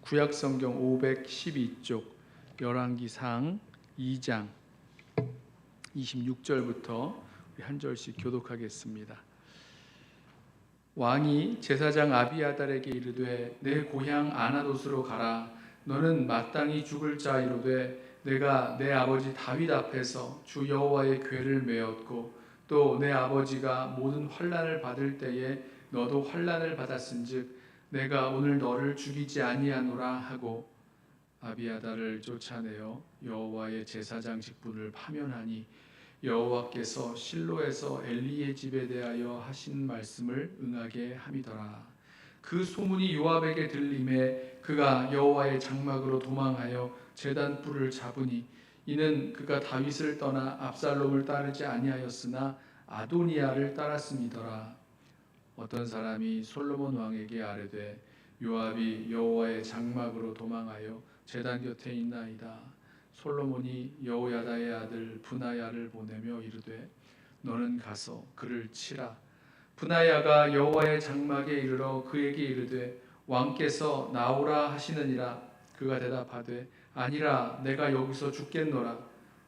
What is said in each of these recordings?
구약성경 512쪽 열왕기상 2장 26절부터 한 절씩 교독하겠습니다. 왕이 제사장 아비아달에게 이르되 내 고향 아나돗으로 가라. 너는 마땅히 죽을 자이로되 내가 내 아버지 다윗 앞에서 주 여호와의 궤를 메었고 또 내 아버지가 모든 환난을 받을 때에 너도 환난을 받았은즉 내가 오늘 너를 죽이지 아니하노라 하고 아비아달을 쫓아내어 여호와의 제사장 직분을 파면하니 여호와께서 실로에서 엘리의 집에 대하여 하신 말씀을 응하게 함이더라. 그 소문이 요압에게 들림에 그가 여호와의 장막으로 도망하여 제단 뿔을 잡으니 이는 그가 다윗을 떠나 압살롬을 따르지 아니하였으나 아도니아를 따랐음이더라. 어떤 사람이 솔로몬 왕에게 아뢰되 요압이 여호와의 장막으로 도망하여 제단 곁에 있나이다. 솔로몬이 여호야다의 아들 브나야를 보내며 이르되 너는 가서 그를 치라. 브나야가 여호와의 장막에 이르러 그에게 이르되 왕께서 나오라 하시느니라. 그가 대답하되 아니라 내가 여기서 죽겠노라.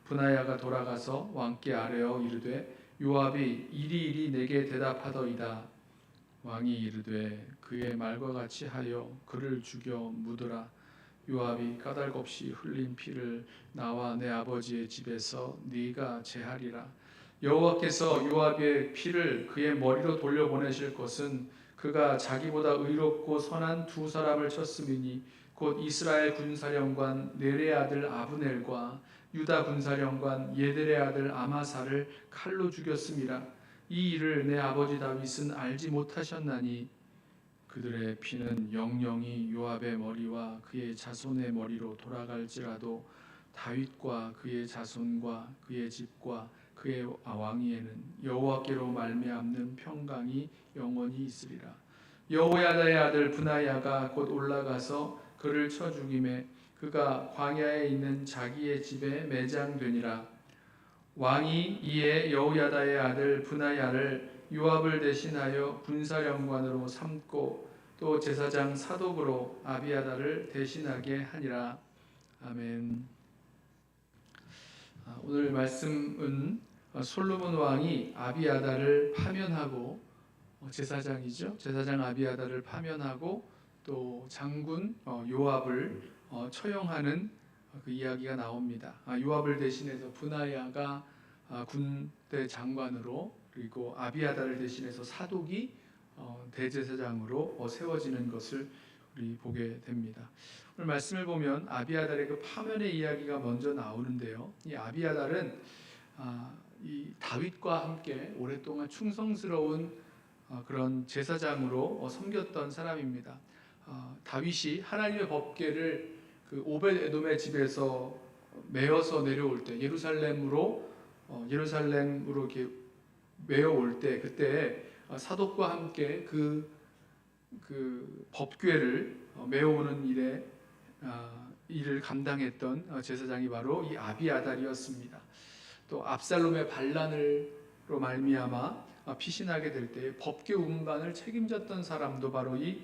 브나야가 돌아가서 왕께 아뢰어 이르되 요압이 이리이리 내게 대답하더이다. 왕이 이르되 그의 말과 같이 하여 그를 죽여 묻으라. 요압이 까닭없이 흘린 피를 나와 내 아버지의 집에서 네가 제하리라. 여호와께서 요압의 피를 그의 머리로 돌려보내실 것은 그가 자기보다 의롭고 선한 두 사람을 쳤음이니 곧 이스라엘 군사령관 넬의 아들 아브넬과 유다 군사령관 예델의 아들 아마사를 칼로 죽였음이라. 이 일을 내 아버지 다윗은 알지 못하셨나니 그들의 피는 영영이 요압의 머리와 그의 자손의 머리로 돌아갈지라도 다윗과 그의 자손과 그의 집과 그의 왕위에는 여호와께로 말미암는 평강이 영원히 있으리라. 여호야다의 아들 브나야가 곧 올라가서 그를 쳐 죽임에 그가 광야에 있는 자기의 집에 매장되니라. 왕이 이에 여호야다의 아들 브나야를 요압을 대신하여 군사령관으로 삼고 또 제사장 사독으로 아비아달을 대신하게 하니라. 아멘. 오늘 말씀은 솔로몬 왕이 아비아달을 파면하고 제사장이죠. 제사장 아비아달을 파면하고 또 장군 요압을 처형하는 그 이야기가 나옵니다. 요압을 대신해서 브나야가 군대 장관으로 그리고 아비아달을 대신해서 사독이 대제사장으로 세워지는 것을 우리 보게 됩니다. 오늘 말씀을 보면 아비아달의 그 파면의 이야기가 먼저 나오는데요. 이 아비아달은 이 다윗과 함께 오랫동안 충성스러운 그런 제사장으로 섬겼던 사람입니다. 다윗이 하나님의 법궤를 그 오벳 에돔의 집에서 메어서 내려올 때 예루살렘으로 이렇게 메어올 때 그때 사독과 함께 그 법궤를 메어오는 일을 감당했던 제사장이 바로 이 아비아달이었습니다. 또 압살롬의 반란으로 말미암아 피신하게 될 때 법궤 운반을 책임졌던 사람도 바로 이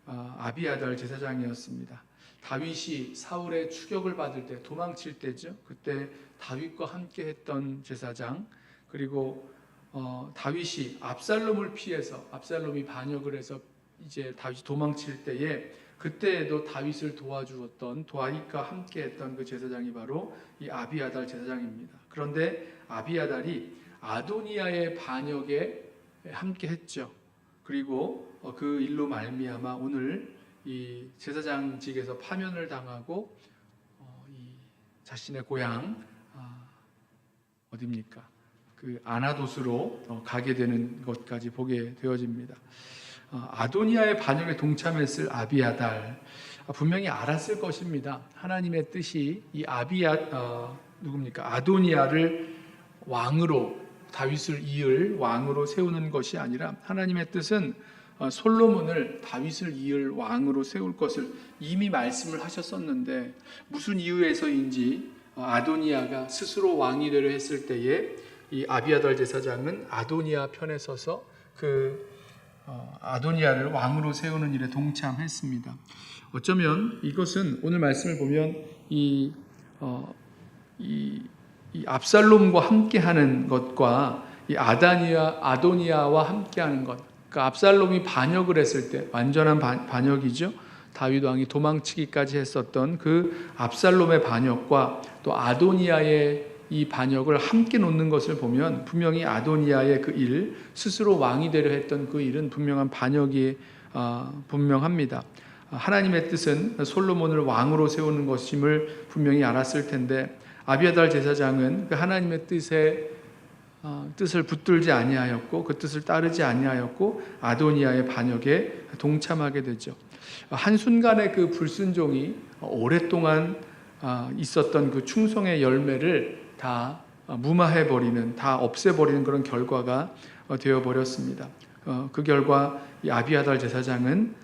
아비아달 제사장이었습니다. 다윗이 사울의 추격을 받을 때 도망칠 때죠. 그때 다윗과 함께 했던 제사장, 그리고 다윗이 압살롬을 피해서 압살롬이 반역을 해서 이제 다윗이 도망칠 때에 그때에도 다윗을 도와주었던 다윗과 함께 했던 그 제사장이 바로 이 아비아달 제사장입니다. 그런데 아비아달이 아도니아의 반역에 함께 했죠. 그리고 그 일로 말미암아 오늘 이 제사장직에서 파면을 당하고 이 자신의 고향 어디입니까? 그 아나돗으로 가게 되는 것까지 보게 되어집니다. 아도니아의 반역에 동참했을 아비아달 분명히 알았을 것입니다. 하나님의 뜻이 이 아도니아를 왕으로 다윗을 이을 왕으로 세우는 것이 아니라 하나님의 뜻은 솔로몬을 다윗을 이을 왕으로 세울 것을 이미 말씀을 하셨었는데 무슨 이유에서인지 아도니아가 스스로 왕이 되려 했을 때에 이 아비아달 제사장은 아도니아 편에 서서 그 아도니아를 왕으로 세우는 일에 동참했습니다. 어쩌면 이것은 오늘 말씀을 보면 이 압살롬과 함께하는 것과 이 아도니아와 함께하는 것, 그러니까 압살롬이 반역을 했을 때 완전한 반역이죠. 다윗 왕이 도망치기까지 했었던 그 압살롬의 반역과 또 아도니아의 이 반역을 함께 놓는 것을 보면 분명히 아도니아의 그 일, 스스로 왕이 되려 했던 그 일은 분명한 반역이 분명합니다. 하나님의 뜻은 솔로몬을 왕으로 세우는 것임을 분명히 알았을 텐데 아비아달 제사장은 그 하나님의 뜻을 붙들지 아니하였고 그 뜻을 따르지 아니하였고 아도니아의 반역에 동참하게 되죠. 한순간의 그 불순종이 오랫동안 있었던 그 충성의 열매를 다 무마해버리는, 다 없애버리는 그런 결과가 되어버렸습니다. 그 결과 이 아비아달 제사장은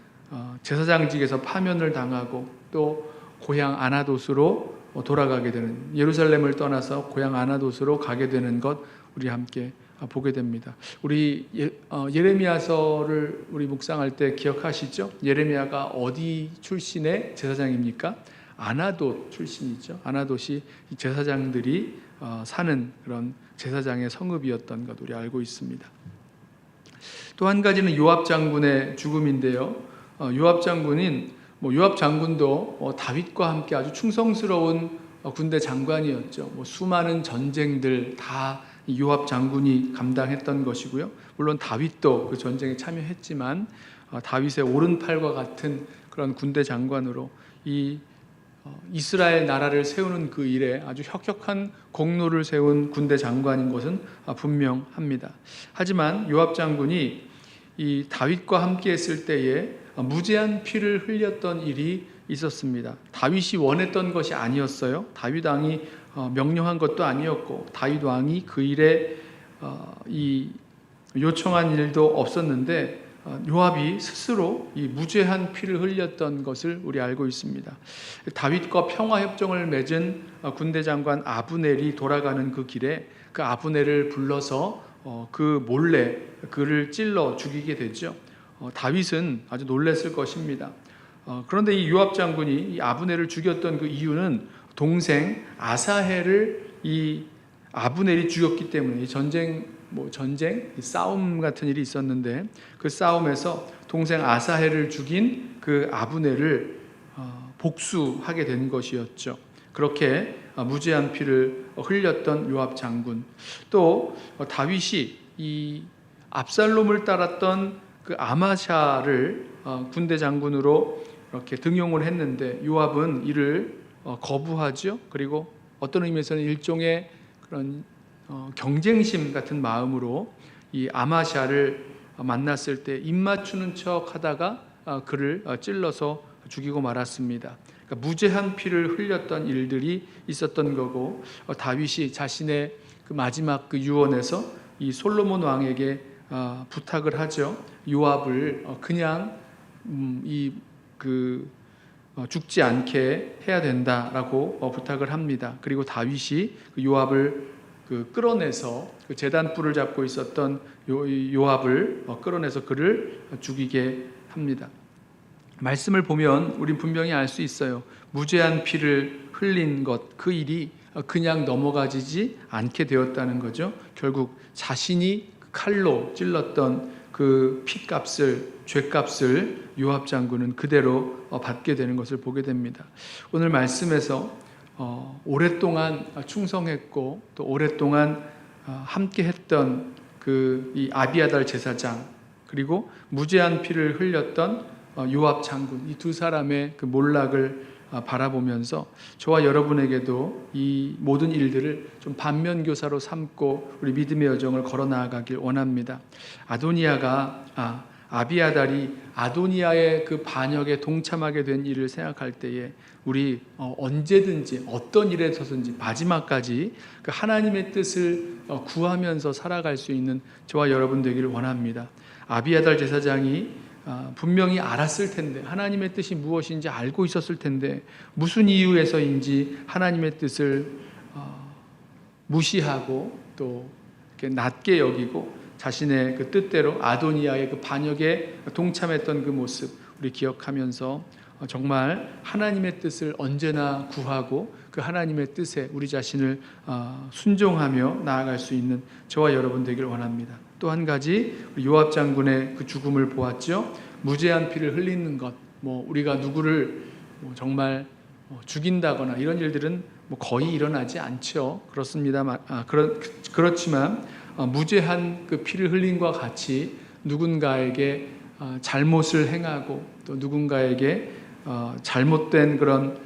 제사장직에서 파면을 당하고 또 고향 아나돗으로 돌아가게 되는, 예루살렘을 떠나서 고향 아나돗으로 가게 되는 것 우리 함께 보게 됩니다. 우리 예레미야서를 우리 묵상할 때 기억하시죠? 예레미야가 어디 출신의 제사장입니까? 아나돗 출신이죠. 아나돗이 제사장들이 사는 그런 제사장의 성읍이었던 것 우리 알고 있습니다. 또 한 가지는 요압 장군의 죽음인데요. 요압 장군도 다윗과 함께 아주 충성스러운 군대 장관이었죠. 수많은 전쟁들 다 요압 장군이 감당했던 것이고요. 물론 다윗도 그 전쟁에 참여했지만 다윗의 오른팔과 같은 그런 군대 장관으로 이 이스라엘 나라를 세우는 그 일에 아주 혁혁한 공로를 세운 군대 장관인 것은 분명합니다. 하지만 요압 장군이 이 다윗과 함께 했을 때에 무제한 피를 흘렸던 일이 있었습니다. 다윗이 원했던 것이 아니었어요. 다윗 왕이 명령한 것도 아니었고 다윗 왕이 그 일에 요청한 일도 없었는데 요압이 스스로 이 무죄한 피를 흘렸던 것을 우리 알고 있습니다. 다윗과 평화협정을 맺은 군대 장관 아브넬이 돌아가는 그 길에 그 아브넬을 불러서 그 몰래 그를 찔러 죽이게 되죠. 다윗은 아주 놀랐을 것입니다. 그런데 이 요압 장군이 이 아브넬을 죽였던 그 이유는 동생 아사헬을 이 아브넬이 죽였기 때문에 전쟁, 싸움 같은 일이 있었는데 그 싸움에서 동생 아사헬을 죽인 그 아브넬을 복수하게 된 것이었죠. 그렇게 무죄한 피를 흘렸던 요압 장군, 또 다윗이 이 압살롬을 따랐던 그 아마샤를 군대 장군으로 이렇게 등용을 했는데 요압은 이를 거부하죠. 그리고 어떤 의미에서는 일종의 그런 경쟁심 같은 마음으로 이 아마샤를 만났을 때 입맞추는 척 하다가 그를 찔러서 죽이고 말았습니다. 그러니까 무죄한 피를 흘렸던 일들이 있었던 거고 다윗이 자신의 그 마지막 그 유언에서 이 솔로몬 왕에게 부탁을 하죠. 요압을 그냥 죽지 않게 해야 된다라고 부탁을 합니다. 그리고 다윗이 그 요압을 끌어내서 그 제단불을 잡고 있었던 요압을 끌어내서 그를 죽이게 합니다. 말씀을 보면 우린 분명히 알 수 있어요. 무죄한 피를 흘린 것, 그 일이 그냥 넘어가지지 않게 되었다는 거죠. 결국 자신이 칼로 찔렀던 그 피값을, 죄값을 요압 장군은 그대로 받게 되는 것을 보게 됩니다. 오늘 말씀에서 오랫동안 충성했고 또 오랫동안 함께했던 이 아비아달 제사장, 그리고 무죄한 피를 흘렸던 요압 장군, 이 두 사람의 그 몰락을 바라보면서 저와 여러분에게도 이 모든 일들을 좀 반면교사로 삼고 우리 믿음의 여정을 걸어 나아가길 원합니다. 아비아달이 아도니아의 그 반역에 동참하게 된 일을 생각할 때에 우리 언제든지 어떤 일에 서든지 마지막까지 그 하나님의 뜻을 구하면서 살아갈 수 있는 저와 여러분 되기를 원합니다. 아비아달 제사장이 분명히 알았을 텐데, 하나님의 뜻이 무엇인지 알고 있었을 텐데 무슨 이유에서인지 하나님의 뜻을 무시하고 또 이렇게 낮게 여기고 자신의 그 뜻대로 아도니아의 그 반역에 동참했던 그 모습 우리 기억하면서 정말 하나님의 뜻을 언제나 구하고 그 하나님의 뜻에 우리 자신을 순종하며 나아갈 수 있는 저와 여러분 되기를 원합니다. 또 한 가지 요압 장군의 그 죽음을 보았죠. 무죄한 피를 흘리는 것, 우리가 누구를 정말 죽인다거나 이런 일들은 거의 일어나지 않죠. 그렇습니다. 그렇지만 무죄한 그 피를 흘림과 같이 누군가에게 잘못을 행하고 또 누군가에게 잘못된 그런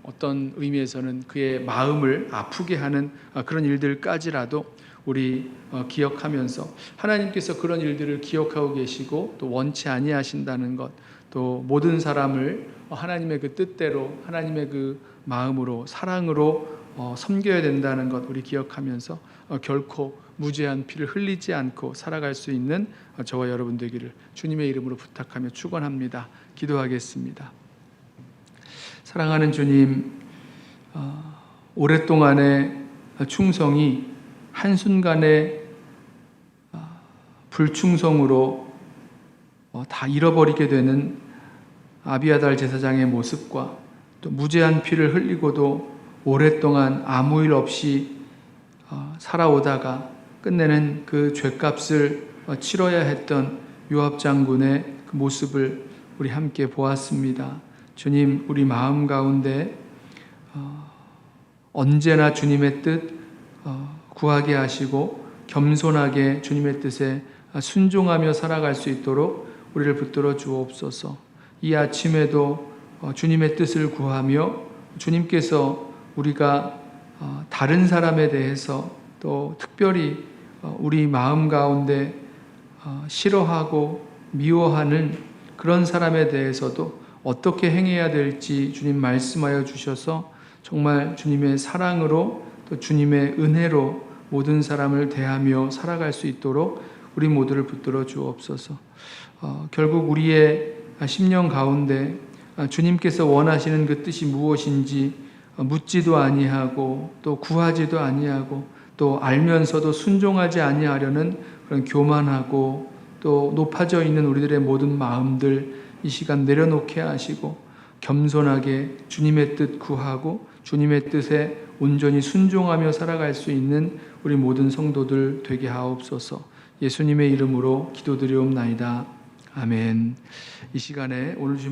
어떤 의미에서는 그의 마음을 아프게 하는 그런 일들까지라도 우리 기억하면서 하나님께서 그런 일들을 기억하고 계시고 또 원치 아니하신다는 것, 또 모든 사람을 하나님의 그 뜻대로 하나님의 그 마음으로 사랑으로 섬겨야 된다는 것 우리 기억하면서 결코 무죄한 피를 흘리지 않고 살아갈 수 있는 저와 여러분 되기를 주님의 이름으로 부탁하며 축원합니다. 기도하겠습니다. 사랑하는 주님, 오랫동안의 충성이 한순간에 불충성으로 다 잃어버리게 되는 아비아달 제사장의 모습과 또 무죄한 피를 흘리고도 오랫동안 아무 일 없이 살아오다가 끝내는 그 죄값을 치러야 했던 요압 장군의 그 모습을 우리 함께 보았습니다. 주님, 우리 마음 가운데 언제나 주님의 뜻 구하게 하시고 겸손하게 주님의 뜻에 순종하며 살아갈 수 있도록 우리를 붙들어 주옵소서. 이 아침에도 주님의 뜻을 구하며 주님께서 우리가 다른 사람에 대해서 또 특별히 우리 마음 가운데 싫어하고 미워하는 그런 사람에 대해서도 어떻게 행해야 될지 주님 말씀하여 주셔서 정말 주님의 사랑으로 또 주님의 은혜로 모든 사람을 대하며 살아갈 수 있도록 우리 모두를 붙들어 주옵소서. 결국 우리의 심령 가운데 주님께서 원하시는 그 뜻이 무엇인지 묻지도 아니하고 또 구하지도 아니하고 또 알면서도 순종하지 아니하려는 그런 교만하고 또 높아져 있는 우리들의 모든 마음들 이 시간 내려놓게 하시고 겸손하게 주님의 뜻 구하고 주님의 뜻에 온전히 순종하며 살아갈 수 있는 우리 모든 성도들 되게 하옵소서. 예수님의 이름으로 기도드리옵나이다. 아멘. 이 시간에 오늘 주신